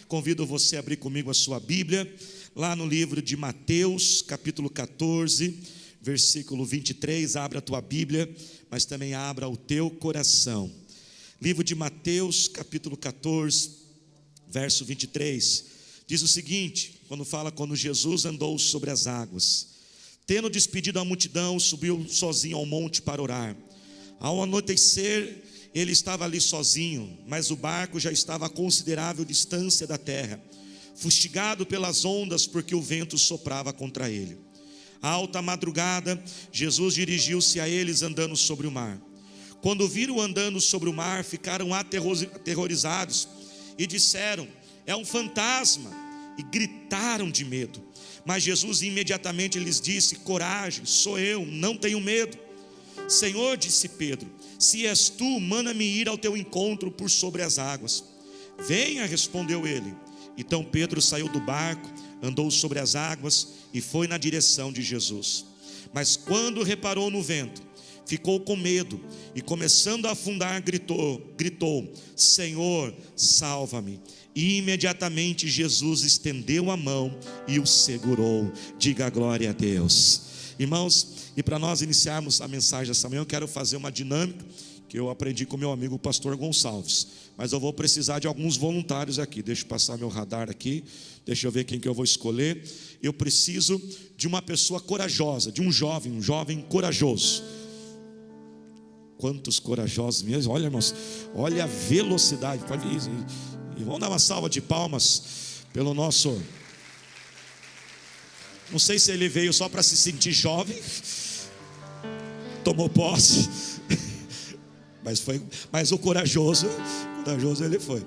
Convido você a abrir comigo a sua Bíblia, lá no livro de Mateus, capítulo 14, versículo 23. Abra a tua Bíblia, mas também abra o teu coração. Livro de Mateus, capítulo 14, verso 23. Diz o seguinte, quando Jesus andou sobre as águas. Tendo despedido a multidão, subiu sozinho ao monte para orar. Ao anoitecer, ele estava ali sozinho, mas o barco já estava a considerável distância da terra, fustigado pelas ondas, porque o vento soprava contra ele. À alta madrugada, Jesus dirigiu-se a eles andando sobre o mar. Quando o viram andando sobre o mar, ficaram aterrorizados e disseram: é um fantasma, e gritaram de medo. Mas Jesus imediatamente lhes disse: coragem, sou eu, não tenho medo. Senhor, disse Pedro, se és tu, manda-me ir ao teu encontro por sobre as águas. Venha, respondeu ele. Então Pedro saiu do barco, andou sobre as águas e foi na direção de Jesus. Mas quando reparou no vento, ficou com medo e, começando a afundar, gritou: Senhor, salva-me. E imediatamente Jesus estendeu a mão e o segurou. Diga glória a Deus. Irmãos, e para nós iniciarmos a mensagem essa manhã, eu quero fazer uma dinâmica que eu aprendi com meu amigo o pastor Gonçalves. Mas eu vou precisar de alguns voluntários aqui. Deixa eu passar meu radar aqui. Deixa eu ver quem que eu vou escolher. Eu preciso de uma pessoa corajosa, de um jovem corajoso. Quantos corajosos mesmo. Olha, irmãos, olha a velocidade. E vamos dar uma salva de palmas pelo nosso... Não sei se ele veio só para se sentir jovem, tomou posse, mas o corajoso ele foi.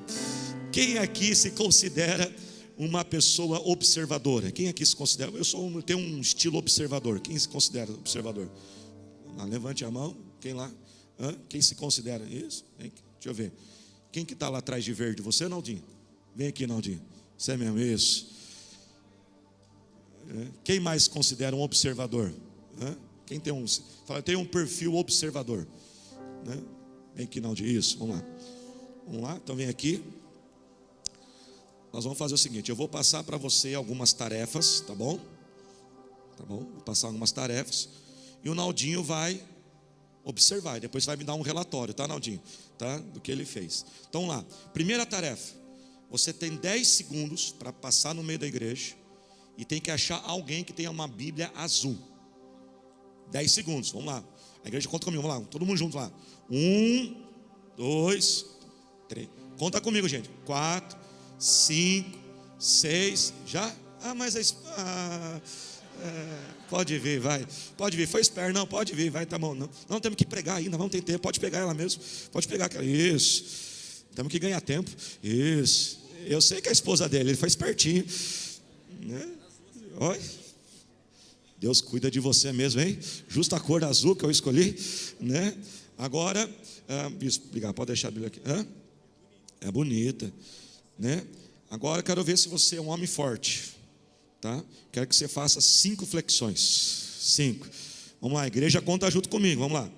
Quem aqui se considera uma pessoa observadora? Quem aqui se considera? Eu tenho um estilo observador. Quem se considera observador? Levante a mão. Quem lá? Quem se considera isso? Deixa eu ver. Quem que está lá atrás de verde? Você, Naldinho? Vem aqui, Naldinho. Você mesmo, isso. Quem mais se considera um observador? Quem tem tem um perfil observador? Vem aqui, Naldinho. Isso, vamos lá. Então vem aqui. Nós vamos fazer o seguinte: eu vou passar para você algumas tarefas, tá bom? Vou passar algumas tarefas. E o Naldinho vai observar, e depois vai me dar um relatório, tá, Naldinho? Tá? Do que ele fez. Então lá, primeira tarefa: você tem 10 segundos para passar no meio da igreja e tem que achar alguém que tenha uma Bíblia azul. 10 segundos, vamos lá. A igreja conta comigo, vamos lá, todo mundo junto lá. 1, 2, 3. Conta comigo, gente. 4, 5, 6. Já? Pode vir, vai. Pode vir, foi esperto, não, pode vir, vai, tá bom. Não temos que pregar ainda, vamos ter tempo, pode pegar ela mesmo. Pode pegar aquela, isso. Temos que ganhar tempo, isso. Eu sei que a esposa dele, ele foi espertinho, né? Oi. Deus cuida de você mesmo, hein? Justa a cor azul que eu escolhi, né? Agora, isso, obrigado, pode deixar a Bíblia aqui. É bonita, né? Agora quero ver se você é um homem forte. Tá? Quero que você faça 5 flexões. 5. Vamos lá, a igreja conta junto comigo. Vamos lá.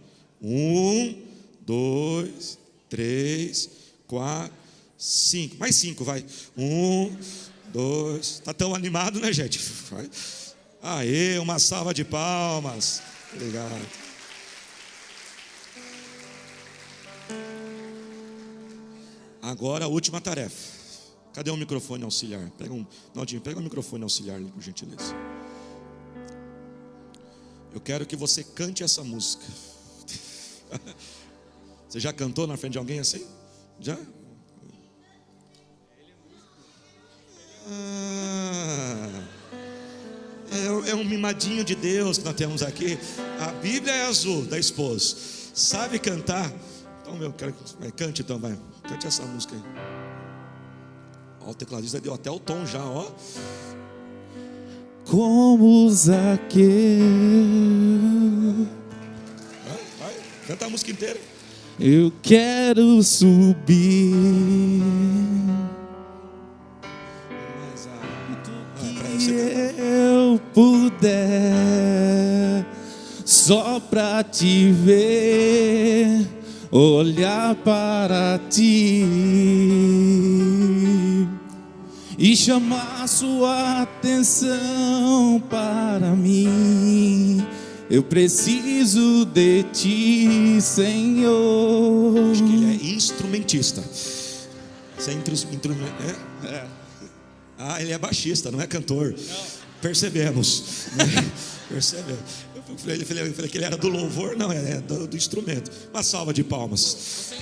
1, 2, 3, 4, 5. Mais 5, vai. 1, 2. Está tão animado, né, gente? Vai. Aê, uma salva de palmas. Obrigado. Agora a última tarefa. Cadê o microfone auxiliar? Naldinho, pega o microfone auxiliar ali, por gentileza. Eu quero que você cante essa música. Você já cantou na frente de alguém assim? Já? É um mimadinho de Deus que nós temos aqui. A Bíblia é azul, da esposa. Sabe cantar? Então, eu quero que cante, então, vai. Cante essa música aí. Ó, o tecladista deu até o tom já, ó. Como Zaqueu. Vai, canta a música inteira. Eu quero subir. Mas que eu puder, só pra te ver, olhar para ti. e chamar sua atenção para mim. Eu preciso de ti, Senhor. Acho que ele é instrumentista. Você é? Ah, ele é baixista, não é cantor. Não. Percebemos. Percebemos. Eu falei que ele era do louvor, não, é do instrumento. Uma salva de palmas.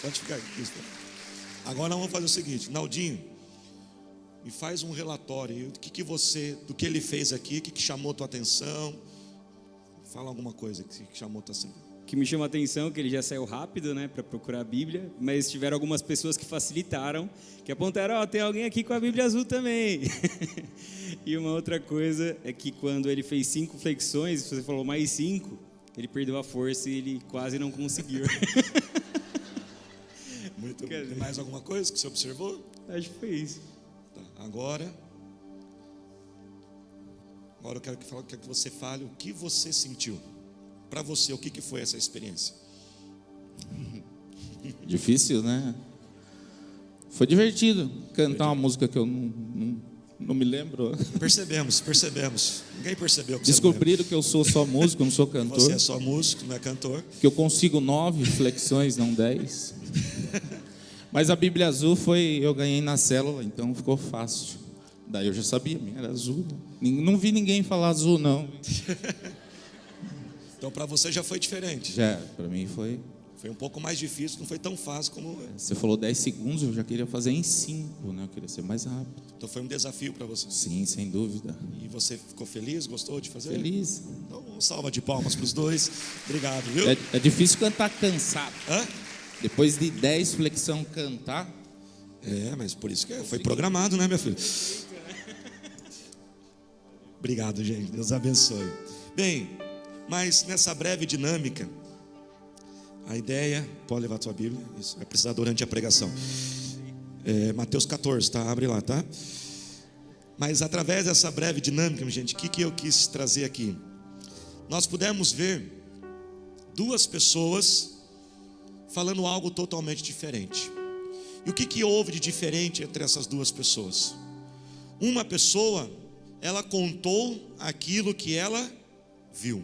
Pode ficar aqui. Agora nós vamos fazer o seguinte, Naldinho, me faz um relatório do que ele fez aqui, o que chamou a tua atenção. Fala alguma coisa que chamou a tua atenção. O que me chama a atenção é que ele já saiu rápido, né, para procurar a Bíblia, mas tiveram algumas pessoas que facilitaram, que apontaram, tem alguém aqui com a Bíblia azul também. E uma outra coisa é que quando ele fez 5 flexões, você falou mais 5, ele perdeu a força e ele quase não conseguiu. Muito bem. Tem mais alguma coisa que você observou? Acho que foi isso. Tá, agora eu quero que você fale o que você sentiu. Para você, o que foi essa experiência? Difícil, né? Foi divertido cantar uma música que eu não me lembro. Percebemos. Ninguém percebeu que descobriram que eu sou só músico, não sou cantor. Você é só músico, não é cantor. Que eu consigo 9 flexões, não 10. Mas a Bíblia azul eu ganhei na célula, então ficou fácil. Daí eu já sabia, minha era azul. Não vi ninguém falar azul, não. Então para você já foi diferente. Já, para mim foi um pouco mais difícil, não foi tão fácil como... Você falou 10 segundos, eu já queria fazer em 5, né? Eu queria ser mais rápido. Então foi um desafio para você. Sim, sem dúvida. E você ficou feliz, gostou de fazer? Feliz. Então uma salva de palmas para os dois. Obrigado, viu? É difícil cantar cansado. Hã? Depois de 10 flexão cantar. Mas por isso que foi programado, né, minha filha? Obrigado, gente. Deus abençoe. Bem, mas nessa breve dinâmica, a ideia, pode levar a tua Bíblia, isso vai precisar durante a pregação. Mateus 14, tá? Abre lá, tá? Mas através dessa breve dinâmica, gente, o que eu quis trazer aqui? Nós pudemos ver 2 pessoas falando algo totalmente diferente. E o que houve de diferente entre essas 2 pessoas? Uma pessoa, ela contou aquilo que ela viu.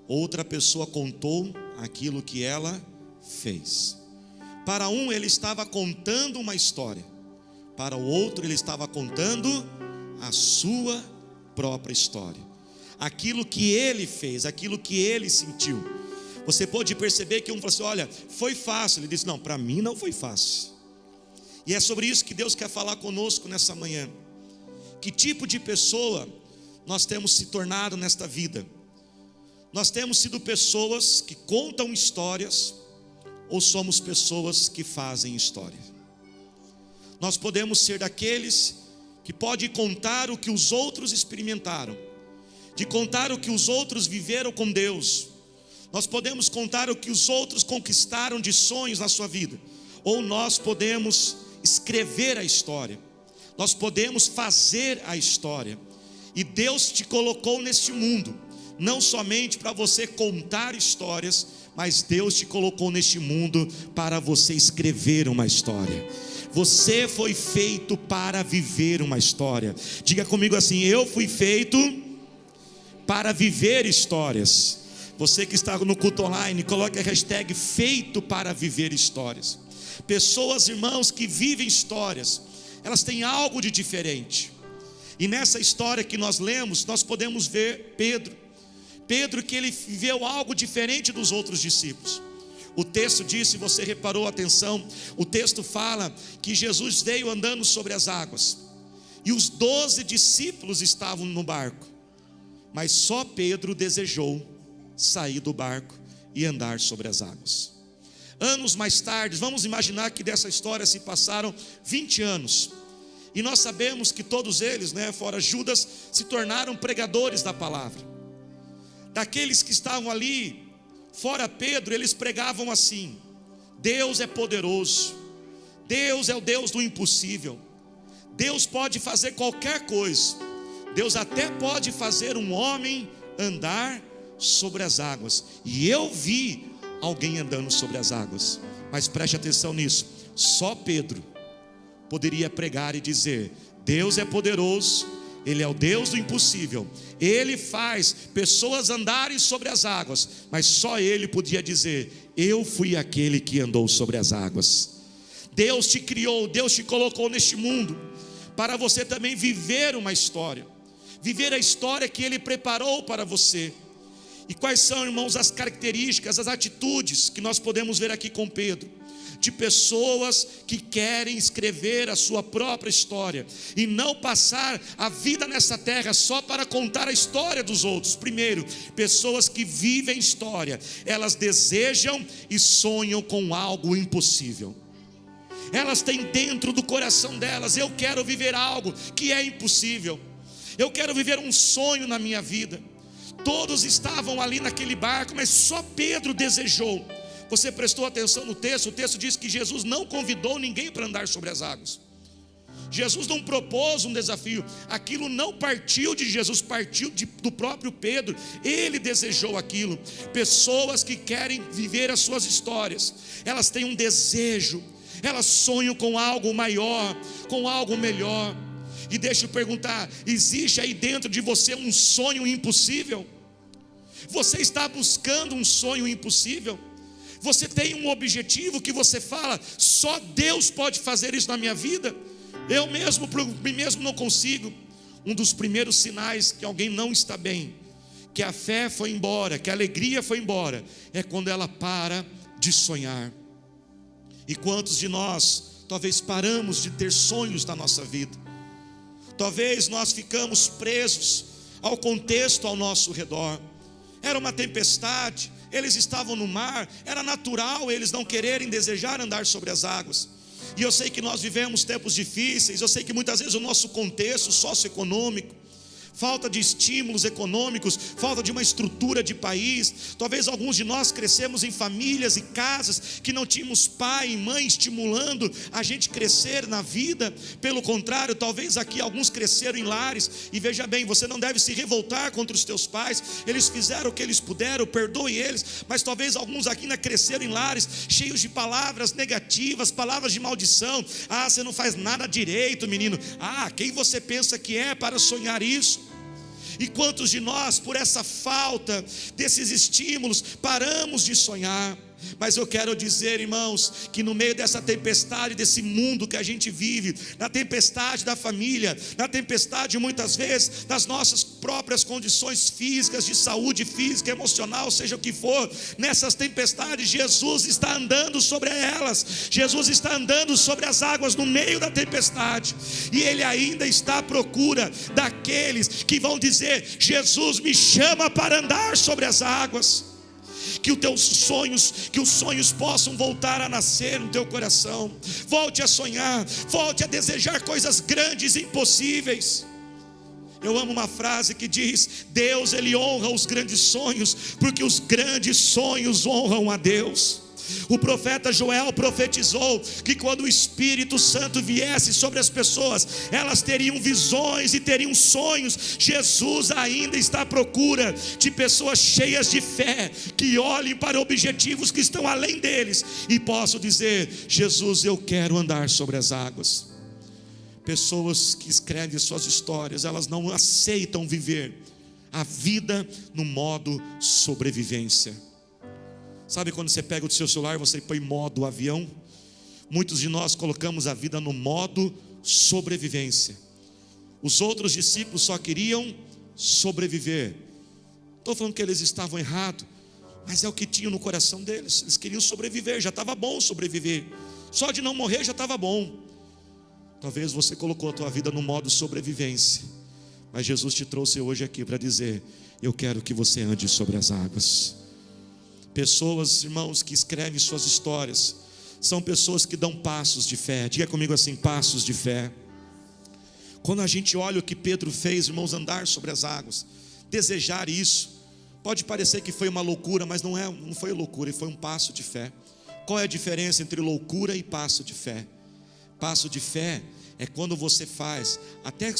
Outra pessoa contou aquilo que ela fez. Para um, ele estava contando uma história. Para o outro, ele estava contando a sua própria história. Aquilo que ele fez, aquilo que ele sentiu. Você pode perceber que um falou assim, olha, foi fácil. Ele disse, não, para mim não foi fácil. E é sobre isso que Deus quer falar conosco nessa manhã. Que tipo de pessoa nós temos se tornado nesta vida? Nós temos sido pessoas que contam histórias ou somos pessoas que fazem história? Nós podemos ser daqueles que podem contar o que os outros experimentaram, de contar o que os outros viveram com Deus. Nós podemos contar o que os outros conquistaram de sonhos na sua vida, ou nós podemos escrever a história, nós podemos fazer a história. E Deus te colocou neste mundo, não somente para você contar histórias, mas Deus te colocou neste mundo para você escrever uma história. Você foi feito para viver uma história. Diga comigo assim, eu fui feito para viver histórias. Você que está no culto online, coloque a hashtag feito para viver histórias. Pessoas, irmãos, que vivem histórias, elas têm algo de diferente. E nessa história que nós lemos, nós podemos ver Pedro que ele viveu algo diferente dos outros discípulos. O texto diz, se você reparou, atenção, o texto fala que Jesus veio andando sobre as águas, e os 12 discípulos estavam no barco, mas só Pedro desejou sair do barco e andar sobre as águas. Anos mais tarde, vamos imaginar que dessa história se passaram 20 anos, e nós sabemos que todos eles, fora Judas, se tornaram pregadores da palavra. Daqueles que estavam ali, fora Pedro, eles pregavam assim: Deus é poderoso, Deus é o Deus do impossível, Deus pode fazer qualquer coisa, Deus até pode fazer um homem andar sobre as águas. E eu vi alguém andando sobre as águas. Mas preste atenção nisso, só Pedro poderia pregar e dizer: Deus é poderoso, Ele é o Deus do impossível, Ele faz pessoas andarem sobre as águas, mas só Ele podia dizer: eu fui aquele que andou sobre as águas. Deus te criou, Deus te colocou neste mundo para você também viver uma história, viver a história que Ele preparou para você. E quais são, irmãos, as características, as atitudes que nós podemos ver aqui com Pedro? De pessoas que querem escrever a sua própria história e não passar a vida nessa terra só para contar a história dos outros. Primeiro, pessoas que vivem história, elas desejam e sonham com algo impossível. Elas têm dentro do coração delas: eu quero viver algo que é impossível, eu quero viver um sonho na minha vida. Todos estavam ali naquele barco, mas só Pedro desejou. Você prestou atenção no texto? O texto diz que Jesus não convidou ninguém para andar sobre as águas. Jesus não propôs um desafio. Aquilo não partiu de Jesus, partiu do próprio Pedro. Ele desejou aquilo. Pessoas que querem viver as suas histórias, elas têm um desejo, elas sonham com algo maior, com algo melhor. E deixa eu perguntar: existe aí dentro de você um sonho impossível? Você está buscando um sonho impossível? Você tem um objetivo que você fala: só Deus pode fazer isso na minha vida? Eu mesmo, por mim mesmo, não consigo. Um dos primeiros sinais que alguém não está bem, que a fé foi embora, que a alegria foi embora, é quando ela para de sonhar. E quantos de nós talvez paramos de ter sonhos na nossa vida? Talvez nós ficamos presos ao contexto ao nosso redor. Era uma tempestade, eles estavam no mar, era natural eles não quererem, desejar andar sobre as águas. E eu sei que nós vivemos tempos difíceis, eu sei que muitas vezes o nosso contexto socioeconômico, falta de estímulos econômicos, falta de uma estrutura de país. Talvez alguns de nós crescemos em famílias e casas que não tínhamos pai e mãe estimulando a gente crescer na vida. Pelo contrário, talvez aqui alguns cresceram em lares. E veja bem, você não deve se revoltar contra os teus pais, eles fizeram o que eles puderam, perdoe eles. Mas talvez alguns aqui ainda cresceram em lares cheios de palavras negativas, palavras de maldição. Ah, você não faz nada direito, menino. Ah, quem você pensa que é para sonhar isso? E quantos de nós, por essa falta desses estímulos, paramos de sonhar? Mas eu quero dizer, irmãos, que no meio dessa tempestade, desse mundo que a gente vive, na tempestade da família, na tempestade muitas vezes das nossas próprias condições físicas, de saúde física, emocional, seja o que for, nessas tempestades Jesus está andando sobre elas. Jesus está andando sobre as águas no meio da tempestade, e Ele ainda está à procura daqueles que vão dizer: Jesus me chama para andar sobre as águas. Que os sonhos possam voltar a nascer no teu coração. Volte a sonhar, volte a desejar coisas grandes e impossíveis. Eu amo uma frase que diz: Deus, Ele honra os grandes sonhos, porque os grandes sonhos honram a Deus. O profeta Joel profetizou que quando o Espírito Santo viesse sobre as pessoas, elas teriam visões e teriam sonhos. Jesus ainda está à procura de pessoas cheias de fé, que olhem para objetivos que estão além deles e possam dizer: Jesus, eu quero andar sobre as águas. Pessoas que escrevem suas histórias, elas não aceitam viver a vida no modo sobrevivência. Sabe quando você pega o seu celular, você põe modo avião? Muitos de nós colocamos a vida no modo sobrevivência. Os outros discípulos só queriam sobreviver. Estou falando que eles estavam errados, mas é o que tinham no coração deles. Eles queriam sobreviver, já estava bom sobreviver. Só de não morrer já estava bom. Talvez você colocou a tua vida no modo sobrevivência, mas Jesus te trouxe hoje aqui para dizer: eu quero que você ande sobre as águas. Pessoas, irmãos, que escrevem suas histórias são pessoas que dão passos de fé. Diga comigo assim: passos de fé. Quando a gente olha o que Pedro fez, irmãos, andar sobre as águas, desejar isso, pode parecer que foi uma loucura, mas não foi loucura, foi um passo de fé. Qual é a diferença entre loucura e passo de fé? Passo de fé é quando você faz até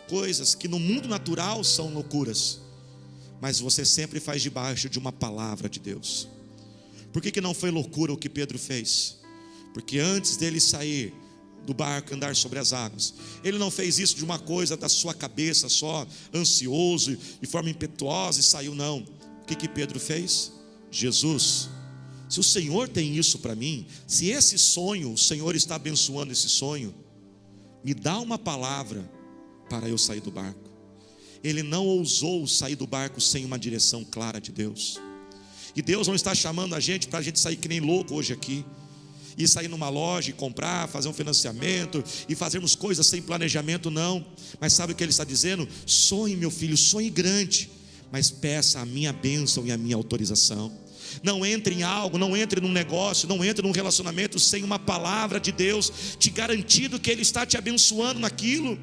coisas que no mundo natural são loucuras, mas você sempre faz debaixo de uma palavra de Deus. Por que não foi loucura o que Pedro fez? Porque antes dele sair do barco e andar sobre as águas, ele não fez isso de uma coisa da sua cabeça só, ansioso, de forma impetuosa e saiu, não. O que Pedro fez? Jesus, se o Senhor tem isso para mim, se esse sonho, o Senhor está abençoando esse sonho, me dá uma palavra para eu sair do barco. Ele não ousou sair do barco sem uma direção clara de Deus. E Deus não está chamando a gente para a gente sair que nem louco hoje aqui, e sair numa loja e comprar, fazer um financiamento e fazermos coisas sem planejamento, não. Mas sabe o que Ele está dizendo? Sonhe, meu filho, sonhe grande, mas peça a minha bênção e a minha autorização. Não entre em algo, não entre num negócio, não entre num relacionamento sem uma palavra de Deus te garantindo que Ele está te abençoando naquilo.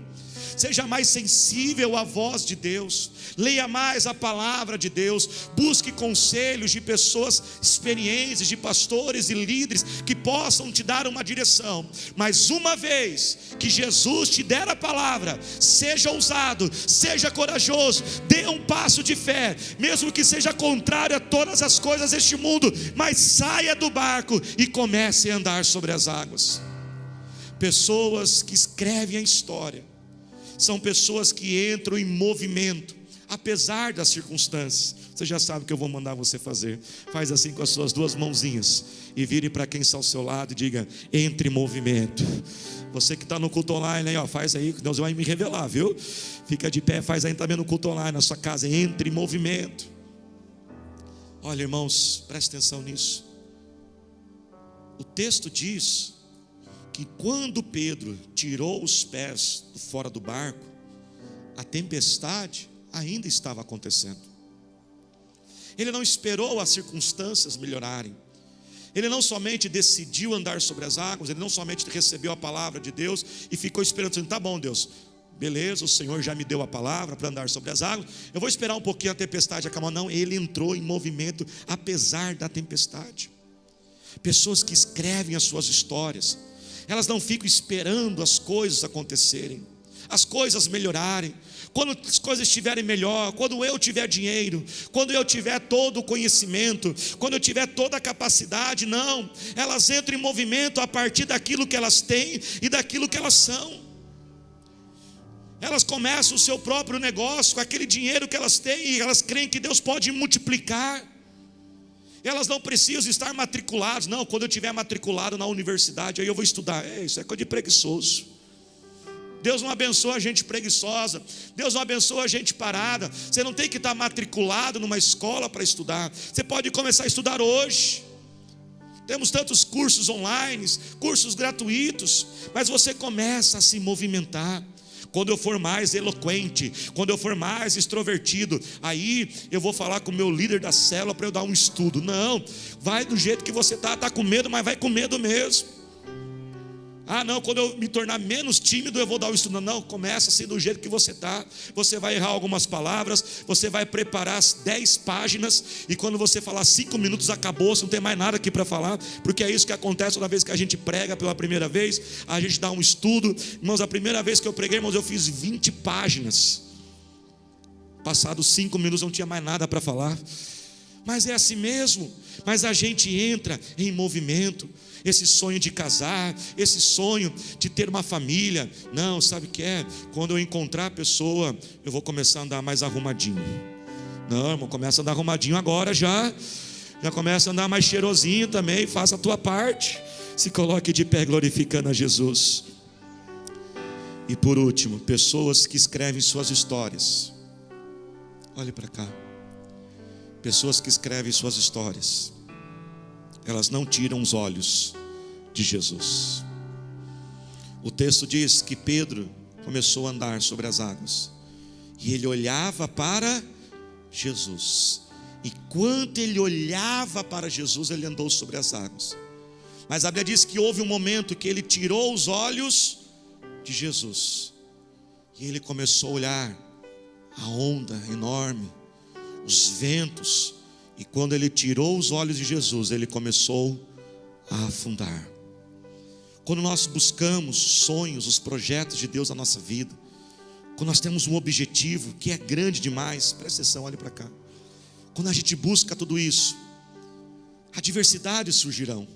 Seja mais sensível à voz de Deus, leia mais a palavra de Deus, busque conselhos de pessoas experientes, de pastores e líderes que possam te dar uma direção. Mas uma vez que Jesus te der a palavra, seja ousado, seja corajoso, dê um passo de fé, mesmo que seja contrário a todas as coisas deste mundo, mas saia do barco e comece a andar sobre as águas. Pessoas que escrevem a história são pessoas que entram em movimento, apesar das circunstâncias. Você já sabe o que eu vou mandar você fazer. Faz assim com as suas duas mãozinhas e vire para quem está ao seu lado e diga: entre em movimento. Você que está no culto online aí, ó, faz aí, Deus vai me revelar, viu? Fica de pé, faz aí também no culto online, na sua casa, entre em movimento. Olha, irmãos, preste atenção nisso. O texto diz que quando Pedro tirou os pés fora do barco, a tempestade ainda estava acontecendo. Ele não esperou as circunstâncias melhorarem. Ele não somente decidiu andar sobre as águas, ele não somente recebeu a palavra de Deus e ficou esperando, assim, tá bom, Deus, beleza, o Senhor já me deu a palavra para andar sobre as águas, eu vou esperar um pouquinho a tempestade acalmar. Não, ele entrou em movimento apesar da tempestade. Pessoas que escrevem as suas histórias, elas não ficam esperando as coisas acontecerem, as coisas melhorarem. Quando as coisas estiverem melhor, quando eu tiver dinheiro, quando eu tiver todo o conhecimento, quando eu tiver toda a capacidade, não. Elas entram em movimento a partir daquilo que elas têm e daquilo que elas são. Elas começam o seu próprio negócio com aquele dinheiro que elas têm e elas creem que Deus pode multiplicar. Elas não precisam estar matriculadas. Não, quando eu estiver matriculado na universidade, aí eu vou estudar. Isso é coisa de preguiçoso. Deus não abençoa a gente preguiçosa. Deus não abençoa a gente parada. Você não tem que estar matriculado numa escola para estudar. Você pode começar a estudar hoje. Temos tantos cursos online, cursos gratuitos. Mas você começa a se movimentar. Quando eu for mais eloquente, quando eu for mais extrovertido, aí eu vou falar com o meu líder da célula para eu dar um estudo. Não, vai do jeito que você está com medo, mas vai com medo mesmo. Ah não, quando eu me tornar menos tímido eu vou dar o estudo. Não, começa assim do jeito que você está. Você vai errar algumas palavras, você vai preparar as 10 páginas, e quando você falar 5 minutos acabou, você não tem mais nada aqui para falar, porque é isso que acontece toda vez que a gente prega pela primeira vez. A gente dá um estudo. Irmãos, a primeira vez que eu preguei, irmãos, eu fiz 20 páginas. Passados 5 minutos não tinha mais nada para falar. Mas é assim mesmo. Mas a gente entra em movimento. Esse sonho de casar, esse sonho de ter uma família, não, sabe o que é? Quando eu encontrar a pessoa, eu vou começar a andar mais arrumadinho. Não, irmão, começa a andar arrumadinho agora já começa a andar mais cheirosinho também. Faça a tua parte, se coloque de pé glorificando a Jesus. E por último, pessoas que escrevem suas histórias. Olhe para cá. Pessoas que escrevem suas histórias, elas não tiram os olhos de Jesus. O texto diz que Pedro começou a andar sobre as águas, e ele olhava para Jesus. E quando ele olhava para Jesus, ele andou sobre as águas. Mas a Bíblia diz que houve um momento que ele tirou os olhos de Jesus, e ele começou a olhar a onda enorme, os ventos. E quando ele tirou os olhos de Jesus, ele começou a afundar. Quando nós buscamos sonhos, os projetos de Deus na nossa vida, quando nós temos um objetivo que é grande demais, presta atenção, olhe para cá. Quando a gente busca tudo isso, adversidades surgirão,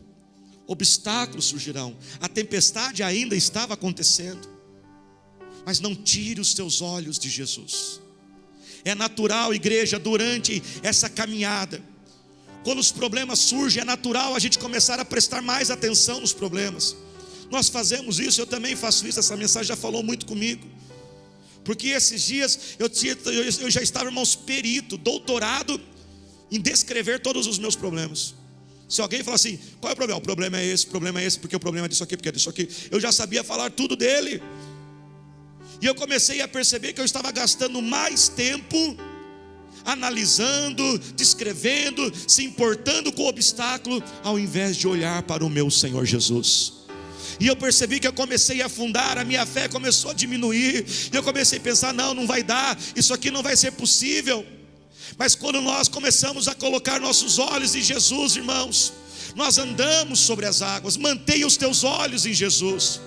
obstáculos surgirão, a tempestade ainda estava acontecendo, mas não tire os teus olhos de Jesus. É natural, igreja, durante essa caminhada, quando os problemas surgem, é natural a gente começar a prestar mais atenção nos problemas. Nós fazemos isso, eu também faço isso, essa mensagem já falou muito comigo. Porque esses dias eu já estava, irmãos, perito, doutorado em descrever todos os meus problemas. Se alguém falar assim, qual é o problema? O problema é esse, porque o problema é disso aqui, porque é disso aqui. Eu já sabia falar tudo dele. E eu comecei a perceber que eu estava gastando mais tempo analisando, descrevendo, se importando com o obstáculo, ao invés de olhar para o meu Senhor Jesus. E eu percebi que eu comecei a afundar, a minha fé começou a diminuir, e eu comecei a pensar, não vai dar, isso aqui não vai ser possível. Mas quando nós começamos a colocar nossos olhos em Jesus, irmãos, nós andamos sobre as águas. Mantenha os teus olhos em Jesus.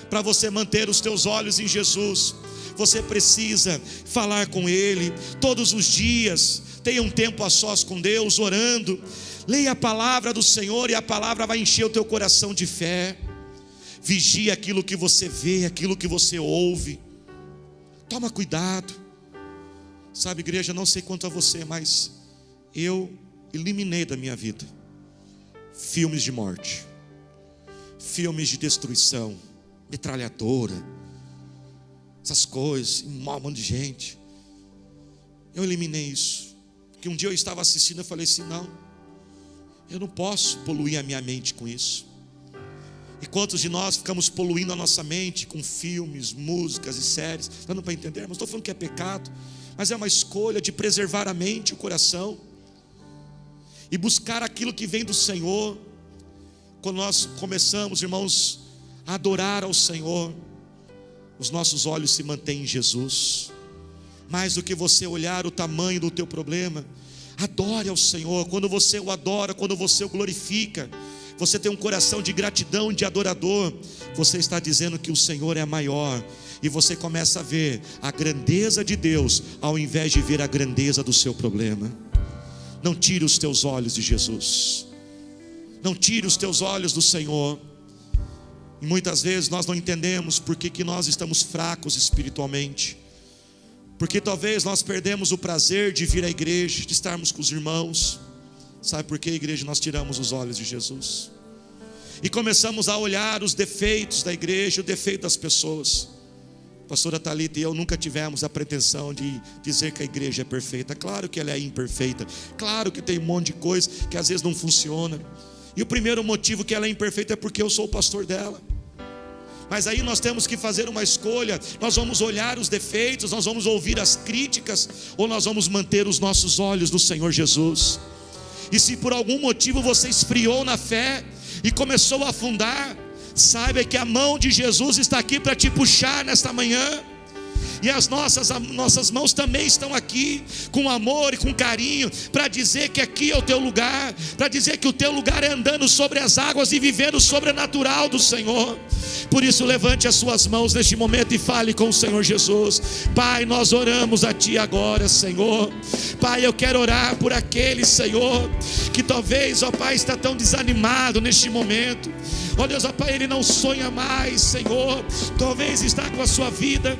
Para você manter os teus olhos em Jesus, você precisa falar com Ele todos os dias. Tenha um tempo a sós com Deus, orando. Leia a palavra do Senhor, e a palavra vai encher o teu coração de fé. Vigie aquilo que você vê, aquilo que você ouve. Toma cuidado. Sabe, igreja, não sei quanto a você, mas eu eliminei da minha vida filmes de morte, filmes de destruição, metralhadora, essas coisas, um monte de gente. Eu eliminei isso, porque um dia eu estava assistindo, eu falei assim, não, eu não posso poluir a minha mente com isso. E quantos de nós ficamos poluindo a nossa mente com filmes, músicas e séries? Dando para entender? Não estou falando que é pecado, mas é uma escolha de preservar a mente e o coração, e buscar aquilo que vem do Senhor. Quando nós começamos, irmãos, a adorar ao Senhor, os nossos olhos se mantêm em Jesus. Mais do que você olhar o tamanho do teu problema, adore ao Senhor. Quando você o adora, quando você o glorifica, você tem um coração de gratidão, de adorador, você está dizendo que o Senhor é maior, e você começa a ver a grandeza de Deus, ao invés de ver a grandeza do seu problema. Não tire os teus olhos de Jesus, não tire os teus olhos do Senhor. E muitas vezes nós não entendemos por que nós estamos fracos espiritualmente, porque talvez nós perdemos o prazer de vir à igreja, de estarmos com os irmãos. Sabe por que, igreja? Nós tiramos os olhos de Jesus e começamos a olhar os defeitos da igreja, o defeito das pessoas. Pastora Thalita e eu nunca tivemos a pretensão de dizer que a igreja é perfeita. Claro que ela é imperfeita, claro que tem um monte de coisa que às vezes não funciona, e o primeiro motivo que ela é imperfeita é porque eu sou o pastor dela. Mas aí nós temos que fazer uma escolha. Nós vamos olhar os defeitos, nós vamos ouvir as críticas, ou nós vamos manter os nossos olhos no Senhor Jesus. E se por algum motivo você esfriou na fé e começou a afundar, saiba que a mão de Jesus está aqui para te puxar nesta manhã. E as nossas mãos também estão aqui, com amor e com carinho, para dizer que aqui é o teu lugar, para dizer que o teu lugar é andando sobre as águas e vivendo o sobrenatural do Senhor. Por isso levante as suas mãos neste momento e fale com o Senhor Jesus. Pai, nós oramos a Ti agora, Senhor. Pai, eu quero orar por aquele, Senhor, que talvez, ó Pai, está tão desanimado neste momento. Ó Deus, ó Pai, ele não sonha mais, Senhor. Talvez está com a sua vida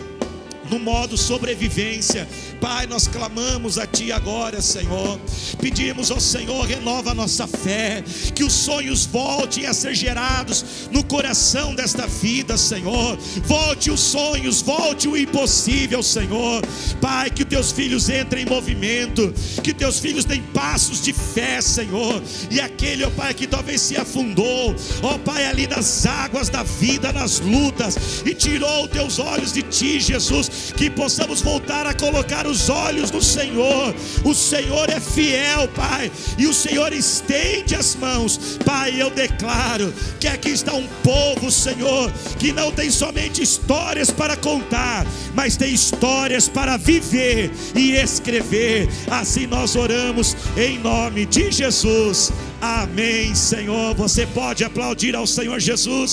no modo sobrevivência. Pai, nós clamamos a Ti agora, Senhor. Pedimos ao Senhor, renova a nossa fé, que os sonhos voltem a ser gerados no coração desta vida, Senhor. Volte os sonhos, volte o impossível, Senhor. Pai, que Teus filhos entrem em movimento, que Teus filhos deem passos de fé, Senhor. E aquele, ó Pai, que talvez se afundou, ó Pai, ali nas águas da vida, nas lutas, e tirou Teus olhos de Ti, Jesus, que possamos voltar a colocar os olhos no Senhor. O Senhor é fiel, Pai, e o Senhor estende as mãos. Pai, eu declaro que aqui está um povo, Senhor, que não tem somente histórias para contar, mas tem histórias para viver e escrever. Assim nós oramos em nome de Jesus. Amém, Senhor. Você pode aplaudir ao Senhor Jesus?